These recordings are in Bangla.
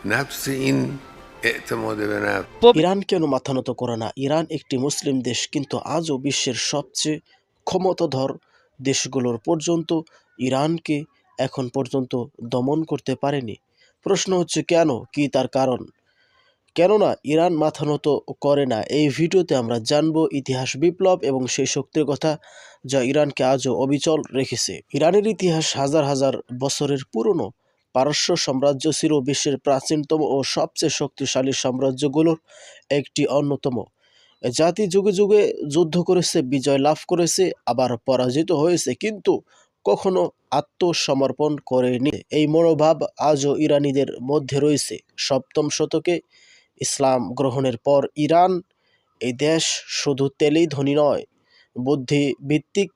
نفس این اعتماد به نفس ইরান কেন মাথা নত করে না? ইরান একটি মুসলিম দেশ, কিন্তু আজও বিশ্বের সবচেয়ে ক্ষমতাধর দেশগুলোর পর্যন্ত ইরানকে এখন পর্যন্ত দমন করতে পারেনি। প্রশ্ন হচ্ছে কেন, কি তার কারণ? কেননা ইরান মাথা নত করে না, এই ভিডিওতে আমরা জানবো ইতিহাস, বিপ্লব এবং সেই শক্তির কথা যা ইরানকে আজও অবিচল রেখেছে। ইরানের ইতিহাস হাজার হাজার বছরের পুরনো। পারস্য সাম্রাজ্য ছিল বিশ্বের প্রাচীনতম ও সবচেয়ে শক্তিশালী সাম্রাজ্যগুলোর একটি অন্যতম। জাতি যুগে যুগে যুদ্ধ করেছে, বিজয় লাভ করেছে, আবার পরাজিত হয়েছে, কিন্তু কখনো আত্মসমর্পণ করেনি। এই মনোভাব আজও ইরানিদের মধ্যে রয়েছে। সপ্তম শতকে ইসলাম গ্রহণের পর ইরান এই দেশ শুধু তেলেই ধনী নয়, বুদ্ধিভিত্তিক,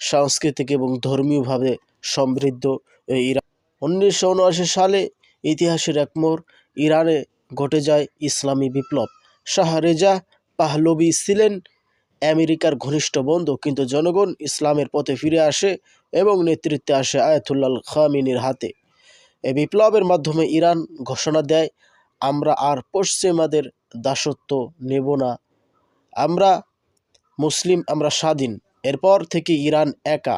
সাংস্কৃতিক এবং ধর্মীয়ভাবে সমৃদ্ধ। এই ইরান 1979 সালে ইতিহাসের এক মোড়, ইরানে ঘটে যায় ইসলামী বিপ্লব। শাহ রেজা পাহলভি ছিলেন আমেরিকার ঘনিষ্ঠ বন্ধু, কিন্তু জনগণ ইসলামের পথে ফিরে আসে এবং নেতৃত্বে আসে আয়াতুল্লাহ খামেনির হাতে। এই বিপ্লবের মাধ্যমে ইরান ঘোষণা দেয়, আমরা আর পশ্চিমাদের দাসত্ব নেব না, আমরা মুসলিম, আমরা স্বাধীন। এরপর থেকে ইরান একা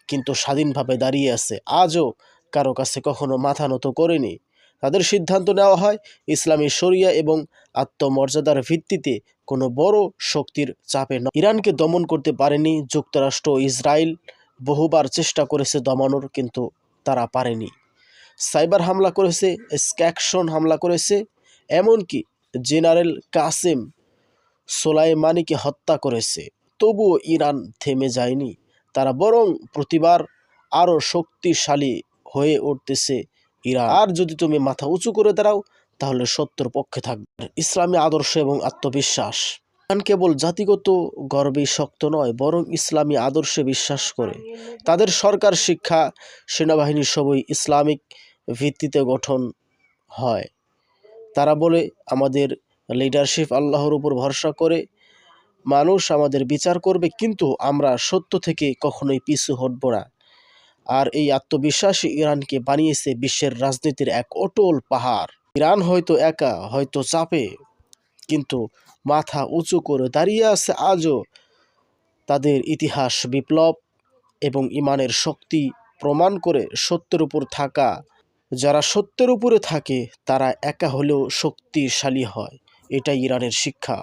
কিন্তু স্বাধীনভাবে দাঁড়িয়ে আছে, আজও কারো কাছে কখনো মাথা নত করেনি। তাদের সিদ্ধান্ত নেওয়া হয় ইসলামী শরিয়া এবং আত্মমর্যাদার ভিত্তিতে, কোনো বড় শক্তির চাপে নয়। ইরানকে দমন করতে পারেনি যুক্তরাষ্ট্র ও ইসরায়েল, বহুবার চেষ্টা করেছে দমানোর, কিন্তু তারা পারেনি। সাইবার হামলা করেছে, স্ক্যাকশন হামলা করেছে, এমনকি জেনারেল কাসেম সোলাইমানিকে হত্যা করেছে। তবুও ইরান থেমে যায়নি, তারা বরং প্রতিবার আরও শক্তিশালী হয়ে উঠতেছে। ইরান, আর যদি তুমি মাথা উঁচু করে দাঁড়াও তাহলে সত্যর পক্ষে থাকবে। ইসলামী আদর্শ এবং আত্মবিশ্বাস। ইরান কেবল জাতিগত গর্বে শক্ত নয়, বরং ইসলামী আদর্শে বিশ্বাস করে। তাদের সরকার, শিক্ষা, সেনাবাহিনী সবই ইসলামিক ভিত্তিতে গঠন হয়। তারা বলে, আমাদের লিডারশিপ আল্লাহর উপর ভরসা করে, মানুষ আমাদের বিচার করবে, কিন্তু আমরা সত্য থেকে কখনোই পিছু হটব না। আর এই আত্মবিশ্বাসী ইরানকে বানিয়েছে বিশ্বের রাজনীতির এক অটল পাহাড়। ইরান হয়তো একা, হয়তো চাপে, কিন্তু মাথা উঁচু করে দাঁড়িয়ে আছে আজও। তাদের ইতিহাস, বিপ্লব এবং ইমানের শক্তি প্রমাণ করে সত্যের উপর থাকা। যারা সত্যের উপরে থাকে তারা একা হলেও শক্তিশালী হয়। এটাই ইরানের শিক্ষা।